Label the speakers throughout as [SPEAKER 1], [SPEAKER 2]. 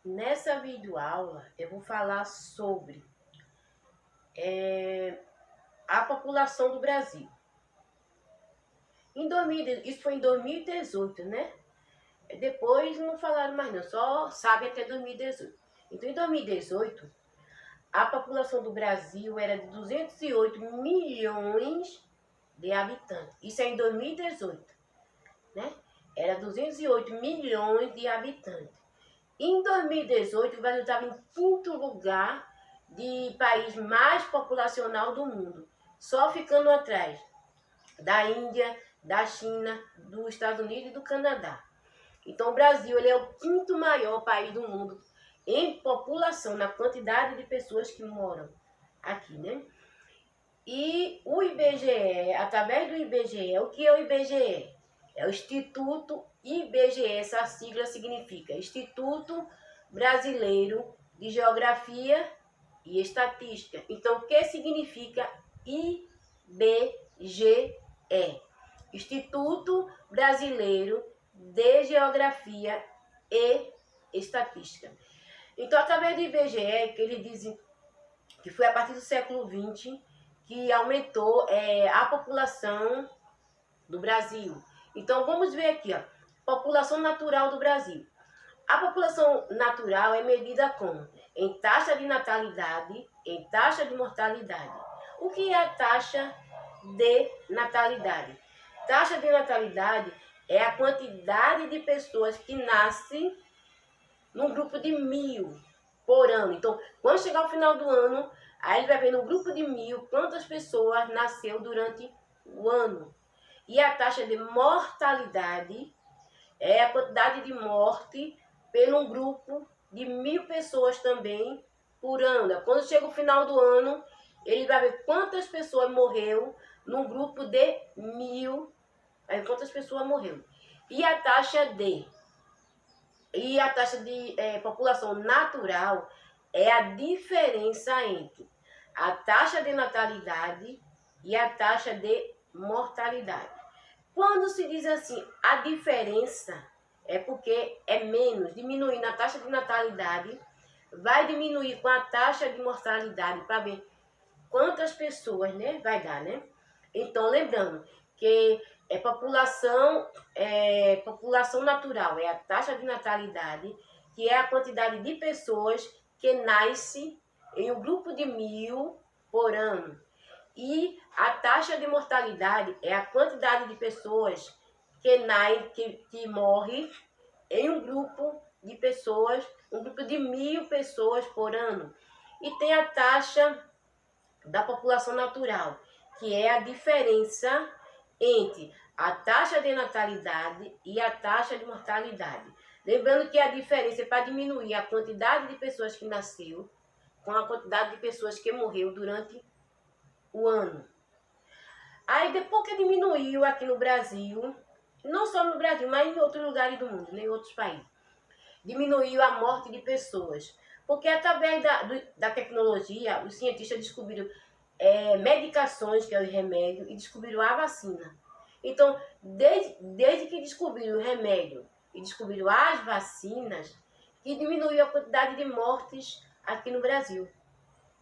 [SPEAKER 1] Nessa videoaula eu vou falar sobre a população do Brasil. Isso foi em 2018, né? Depois não falaram mais não, só sabe até 2018. Então em 2018, a população do Brasil era de 208 milhões de habitantes. Isso é em 2018, né? Era 208 milhões de habitantes. Em 2018, o Brasil estava em quinto lugar de país mais populacional do mundo, só ficando atrás da Índia, da China, dos Estados Unidos e do Canadá. Então, o Brasil ele é o quinto maior país do mundo em população, na quantidade de pessoas que moram aqui, né? E o IBGE, através do IBGE, o que é o IBGE? É o Instituto IBGE, essa sigla significa Instituto Brasileiro de Geografia e Estatística. Então, o que significa IBGE? Instituto Brasileiro de Geografia e Estatística. Então, através do IBGE, que eles dizem que foi a partir do século XX que aumentou a população do Brasil. Então, vamos ver aqui, ó, população natural do Brasil. A população natural é medida como? Em taxa de natalidade, em taxa de mortalidade. O que é a taxa de natalidade? Taxa de natalidade é a quantidade de pessoas que nascem num grupo de 1000 por ano. Então, quando chegar o final do ano, aí ele vai ver no grupo de 1000 quantas pessoas nasceu durante o ano. E a taxa de mortalidade é a quantidade de morte pelo um grupo de 1000 pessoas também por ano. Quando chega o final do ano, ele vai ver quantas pessoas morreu num grupo de 1000, quantas pessoas morreu. E a taxa de população natural é a diferença entre a taxa de natalidade e a taxa de mortalidade. Quando se diz assim, a diferença é porque é menos, diminuindo a taxa de natalidade, vai diminuir com a taxa de mortalidade para ver quantas pessoas, né, vai dar, né? Então, lembrando que população natural é a taxa de natalidade, que é a quantidade de pessoas que nasce em um grupo de 1000 por ano. E a taxa de mortalidade é a quantidade de pessoas que morre em um grupo de pessoas, um grupo de 1000 pessoas por ano. E tem a taxa da população natural, que é a diferença entre a taxa de natalidade e a taxa de mortalidade. Lembrando que a diferença é para diminuir a quantidade de pessoas que nasceu com a quantidade de pessoas que morreu durante o ano. Aí depois que diminuiu aqui no Brasil, não só no Brasil, mas em outros lugares do mundo, em outros países, diminuiu a morte de pessoas. Porque através da tecnologia, os cientistas descobriram medicações, que é o remédio, e descobriram a vacina. Então, desde que descobriram o remédio e descobriram as vacinas, que diminuiu a quantidade de mortes aqui no Brasil.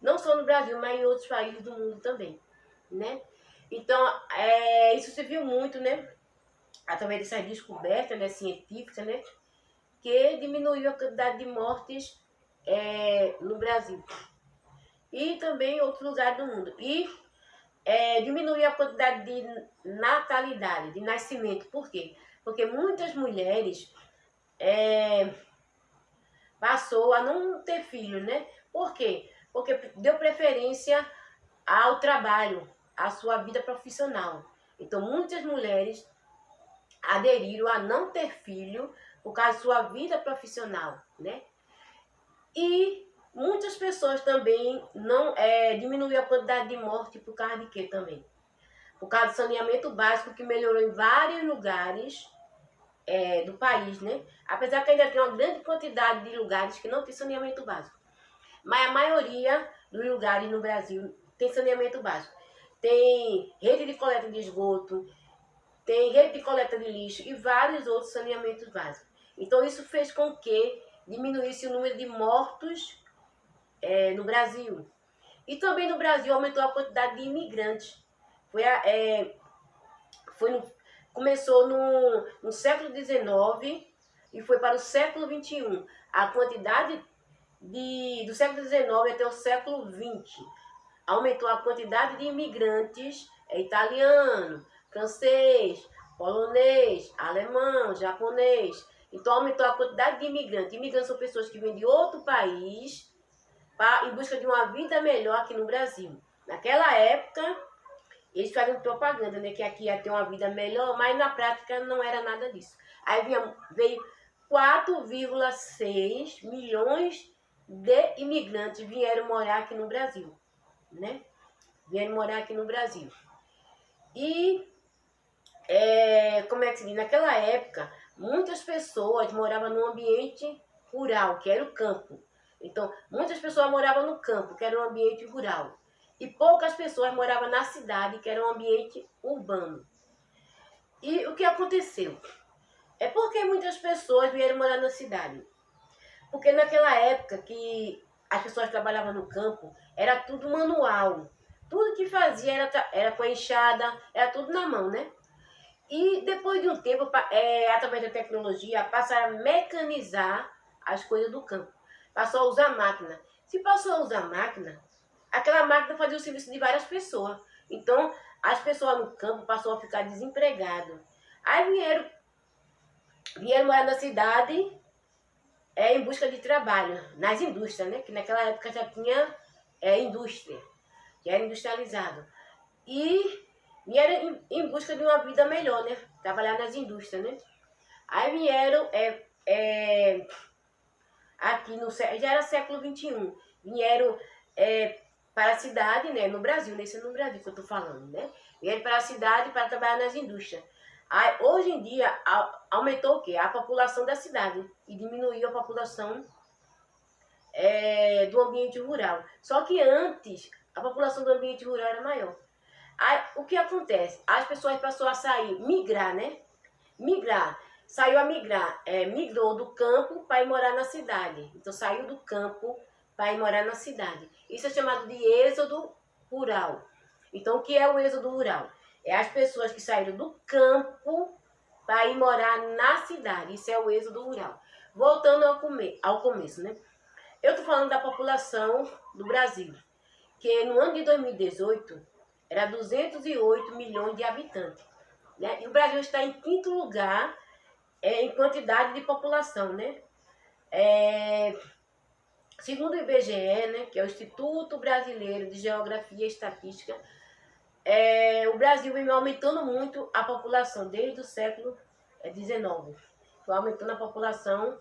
[SPEAKER 1] Não só no Brasil, mas em outros países do mundo também, né? Então, isso se viu muito, né? Através dessas descobertas, né, científicas, né? Que diminuiu a quantidade de mortes no Brasil. E também em outros lugares do mundo. E diminuiu a quantidade de natalidade, de nascimento. Por quê? Porque muitas mulheres passou a não ter filhos, né? Por quê? Porque deu preferência ao trabalho, à sua vida profissional. Então, muitas mulheres aderiram a não ter filho por causa da sua vida profissional, né? E muitas pessoas também não diminuíram a quantidade de morte por causa de quê também? Por causa do saneamento básico, que melhorou em vários lugares do país, né? Apesar que ainda tem uma grande quantidade de lugares que não tem saneamento básico. Mas a maioria dos lugares no Brasil tem saneamento básico. Tem rede de coleta de esgoto, tem rede de coleta de lixo e vários outros saneamentos básicos. Então isso fez com que diminuísse o número de mortos no Brasil. E também no Brasil aumentou a quantidade de imigrantes. Começou no século XIX e foi para o século XXI. A quantidade do século XIX até o século XX aumentou a quantidade de imigrantes italiano, francês, polonês, alemão, japonês. Então aumentou a quantidade de imigrantes. Imigrantes são pessoas que vêm de outro país em busca de uma vida melhor aqui no Brasil. Naquela época, eles faziam propaganda, né, que aqui ia ter uma vida melhor, mas na prática não era nada disso. Aí veio 4,6 milhões de imigrantes vieram morar aqui no Brasil, né? Vieram morar aqui no Brasil. E, como é que se diz? Naquela época, muitas pessoas moravam no ambiente rural, que era o campo. Então, muitas pessoas moravam no campo, que era um ambiente rural. E poucas pessoas moravam na cidade, que era um ambiente urbano. E o que aconteceu? É porque muitas pessoas vieram morar na cidade. Porque naquela época que as pessoas trabalhavam no campo, era tudo manual. Tudo que fazia era com a enxada, era tudo na mão, né? E depois de um tempo, através da tecnologia, passaram a mecanizar as coisas do campo. Passou a usar máquina. Se passou a usar máquina, aquela máquina fazia o serviço de várias pessoas. Então, as pessoas no campo passaram a ficar desempregadas. Aí vieram morar na cidade em busca de trabalho, nas indústrias, né? Que naquela época já tinha indústria, que era industrializado. E vieram em busca de uma vida melhor, né? Trabalhar nas indústrias, né? Aí vieram aqui já era século XXI, vieram para a cidade, né? No Brasil, nesse é no Brasil que eu tô falando, né? Vieram para a cidade para trabalhar nas indústrias. Aí, hoje em dia, aumentou o quê? A população da cidade e diminuiu a população do ambiente rural. Só que antes, a população do ambiente rural era maior. Aí, o que acontece? As pessoas passaram a sair, migrar, né? Migrou do campo para ir morar na cidade. Então, saiu do campo para ir morar na cidade. Isso é chamado de êxodo rural. Então, o que é o êxodo rural? É as pessoas que saíram do campo para ir morar na cidade. Isso é o êxodo rural. Voltando ao começo, né? Eu estou falando da população do Brasil, que no ano de 2018 era 208 milhões de habitantes, né? E o Brasil está em quinto lugar em quantidade de população, né? Segundo o IBGE, né, que é o Instituto Brasileiro de Geografia e Estatística, o Brasil vem aumentando muito a população desde o século XIX. Foi aumentando a população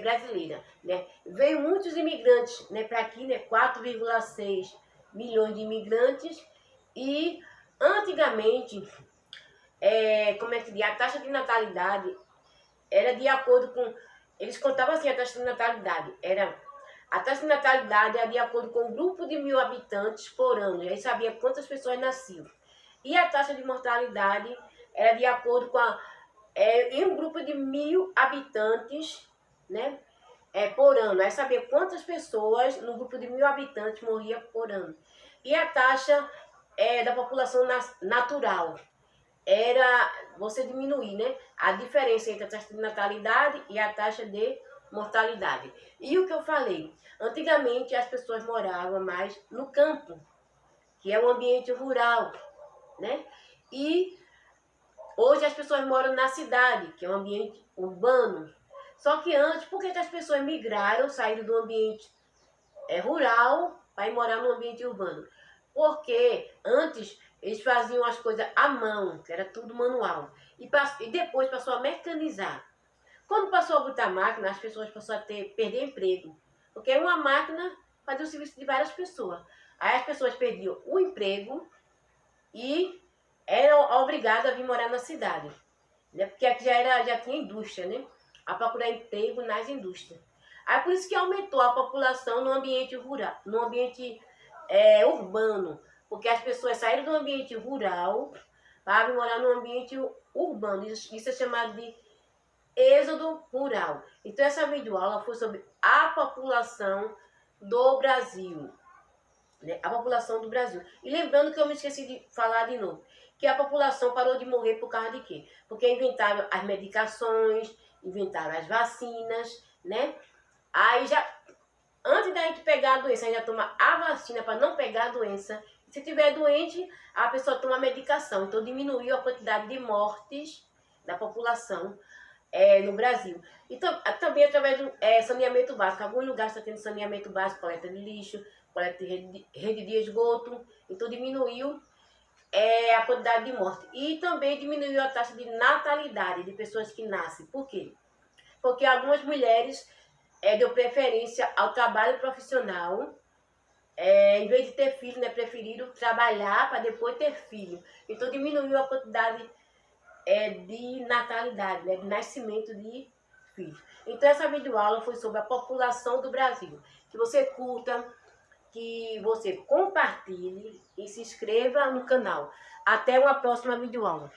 [SPEAKER 1] brasileira, né? Veio muitos imigrantes, né, para aqui, né, 4,6 milhões de imigrantes. E antigamente, a taxa de natalidade era de acordo com... Eles contavam assim a taxa de natalidade. A taxa de natalidade era de acordo com o grupo de 1.000 habitantes por ano. E aí sabia quantas pessoas nasciam. E a taxa de mortalidade era de acordo com em um grupo de 1.000 habitantes, né, por ano. Aí sabia quantas pessoas no grupo de 1.000 habitantes morriam por ano. E a taxa da população natural era você diminuir, né, a diferença entre a taxa de natalidade e a taxa de mortalidade. E o que eu falei, antigamente as pessoas moravam mais no campo, que é um ambiente rural, né? E hoje as pessoas moram na cidade, que é um ambiente urbano. Só que antes, por que as pessoas migraram, saíram do ambiente rural para ir morar no ambiente urbano? Porque antes eles faziam as coisas à mão, que era tudo manual. E depois passou a mecanizar. Quando passou a botar máquina, as pessoas passaram a perder emprego. Porque uma máquina fazia o serviço de várias pessoas. Aí as pessoas perdiam o emprego e eram obrigadas a vir morar na cidade, né? Porque aqui já tinha indústria, né? A procurar emprego nas indústrias. Aí por isso que aumentou a população no ambiente rural, no ambiente urbano. Porque as pessoas saíram do ambiente rural para vir morar no ambiente urbano. Isso é chamado de êxodo rural. Então essa videoaula foi sobre a população do Brasil, né? A população do Brasil. E lembrando que eu me esqueci de falar de novo, que a população parou de morrer por causa de quê? Porque inventaram as medicações, inventaram as vacinas, né? Aí já, antes da gente pegar a doença, a gente já toma a vacina para não pegar a doença. Se tiver doente, a pessoa toma a medicação. Então diminuiu a quantidade de mortes da população no Brasil. E também através do saneamento básico. Alguns lugares estão tendo saneamento básico, coleta de lixo, coleta de rede de esgoto. Então diminuiu a quantidade de morte. E também diminuiu a taxa de natalidade de pessoas que nascem. Por quê? Porque algumas mulheres deu preferência ao trabalho profissional. Em vez de ter filho, né, preferiram trabalhar para depois ter filho. Então diminuiu a quantidade de natalidade, né, de nascimento de filhos. Então essa videoaula foi sobre a população do Brasil. Que você curta, que você compartilhe e se inscreva no canal. Até uma próxima videoaula.